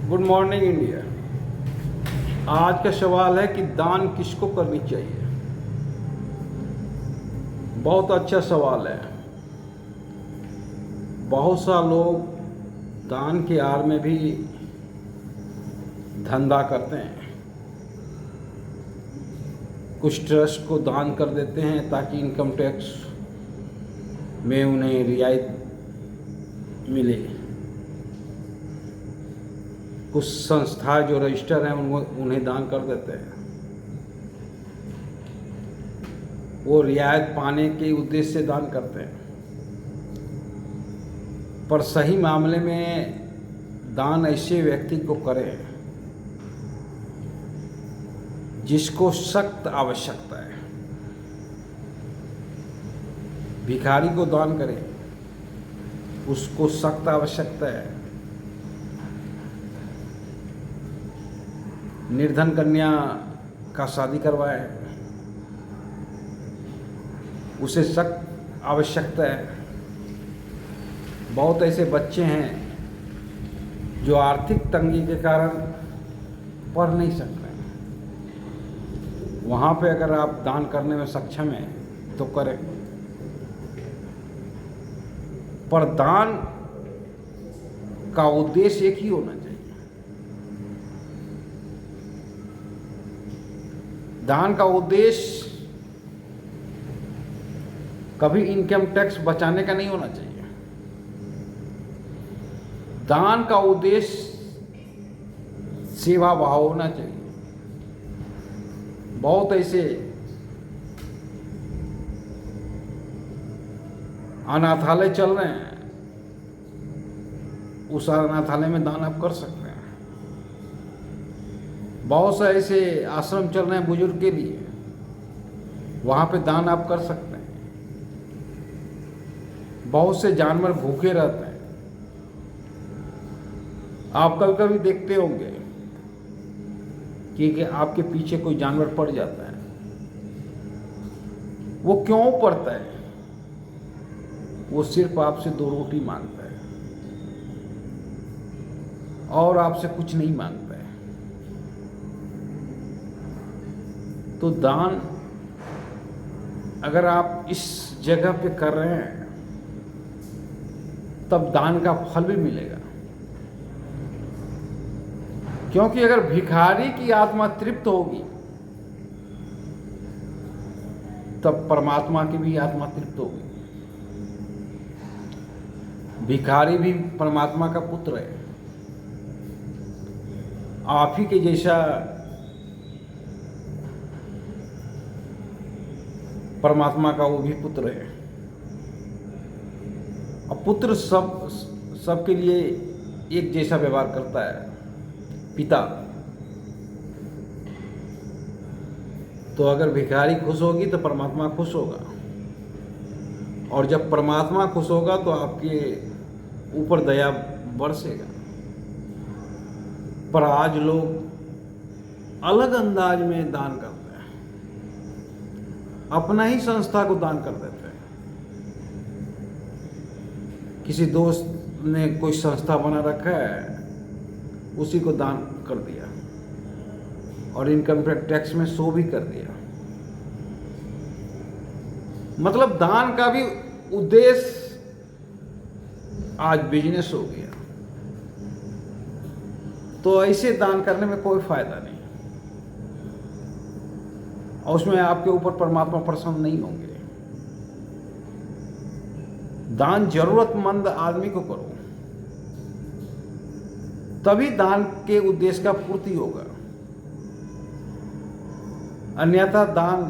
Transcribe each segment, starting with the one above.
Good morning India. आज का सवाल है कि दान किसको करनी चाहिए। बहुत अच्छा सवाल है। बहुत सा लोग दान की आड़ में भी धंधा करते हैं। कुछ ट्रस्ट को दान कर देते हैं ताकि इनकम टैक्स में उन्हें रियायत मिले। कुछ संस्था जो रजिस्टर हैं उन्हें दान कर देते हैं। वो रियायत पाने के उद्देश्य से दान करते हैं, पर सही मामले में दान ऐसे व्यक्ति को करें जिसको सख्त आवश्यकता है। भिखारी को दान करें, उसको सख्त आवश्यकता है। निर्धन कन्या का शादी करवाए, उसे सख्त आवश्यकता है। बहुत ऐसे बच्चे हैं जो आर्थिक तंगी के कारण पढ़ नहीं सकते। वहाँ पे अगर आप दान करने में सक्षम हैं तो करें, पर दान का उद्देश्य एक ही होना चाहिए। दान का उद्देश्य कभी इनकम टैक्स बचाने का नहीं होना चाहिए। दान का उद्देश्य सेवा भाव होना चाहिए। बहुत ऐसे अनाथालय चल रहे हैं, उस अनाथालय में दान आप कर सकते हैं। बहुत से ऐसे आश्रम चल रहे हैं बुजुर्ग के लिए, वहाँ पे दान आप कर सकते हैं। बहुत से जानवर भूखे रहते हैं, आप कभी कभी देखते होंगे कि आपके पीछे कोई जानवर पड़ जाता है। वो क्यों पड़ता है? वो सिर्फ आपसे 2 रोटी मांगता है और आपसे कुछ नहीं मांगता है। तो दान अगर आप इस जगह पे कर रहे हैं तब दान का फल भी मिलेगा। क्योंकि अगर भिखारी की आत्मा तृप्त होगी तब परमात्मा की भी आत्मा तृप्त होगी। भिखारी भी परमात्मा का पुत्र है। आप ही के जैसा परमात्मा का वो भी पुत्र है। अब पुत्र सबके लिए एक जैसा व्यवहार करता है, पिता। तो अगर भिखारी खुश होगी तो परमात्मा खुश होगा, और जब परमात्मा खुश होगा तो आपके ऊपर दया बरसेगा। पर आज लोग अलग अंदाज में दान करते हैं, अपना ही संस्था को दान कर देते हैं। किसी दोस्त ने कोई संस्था बना रखा है, उसी को दान कर दिया और इनकम टैक्स में शो भी कर दिया। मतलब दान का भी उद्देश्य आज बिजनेस हो गया। तो ऐसे दान करने में कोई फायदा नहीं, और उसमें आपके ऊपर परमात्मा प्रसन्न नहीं होंगे। दान जरूरतमंद आदमी को करो, तभी दान के उद्देश्य का पूर्ति होगा। अन्यथा दान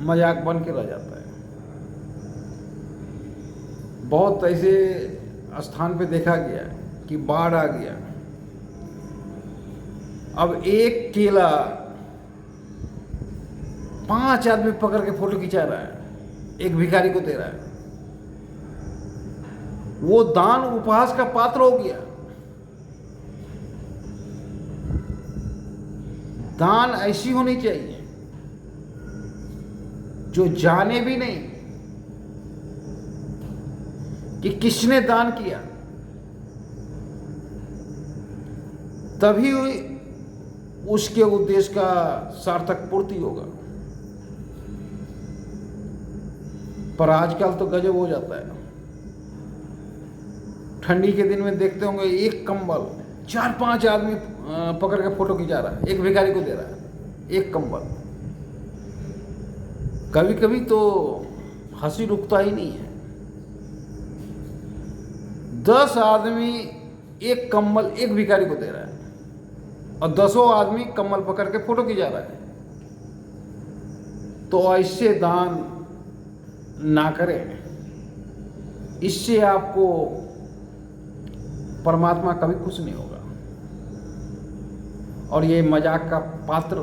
मजाक बन के रह जाता है। बहुत ऐसे स्थान पे देखा गया कि बाढ़ आ गया, अब एक केला 5 आदमी पकड़ के फोटो खिंचा रहा है, एक भिखारी को दे रहा है। वो दान उपहास का पात्र हो गया। दान ऐसी होनी चाहिए जो जाने भी नहीं कि किसने दान किया, तभी उसके उद्देश्य का सार्थक पूर्ति होगा। पर आजकल तो गजब हो जाता है। ठंडी के दिन में देखते होंगे एक कंबल 4-5 आदमी पकड़ के फोटो खिंचा रहा है, एक भिखारी को दे रहा है एक कंबल। कभी कभी तो हंसी रुकता ही नहीं है। 10 आदमी एक कंबल एक भिखारी को दे रहा है और 10 आदमी कंबल पकड़ के फोटो खिंचा रहा है। तो ऐसे दान ना करें, इससे आपको परमात्मा कभी खुश नहीं होगा और ये मजाक का पात्र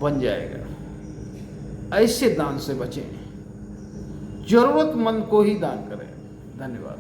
बन जाएगा। ऐसे दान से बचें, जरूरतमंद को ही दान करें। धन्यवाद।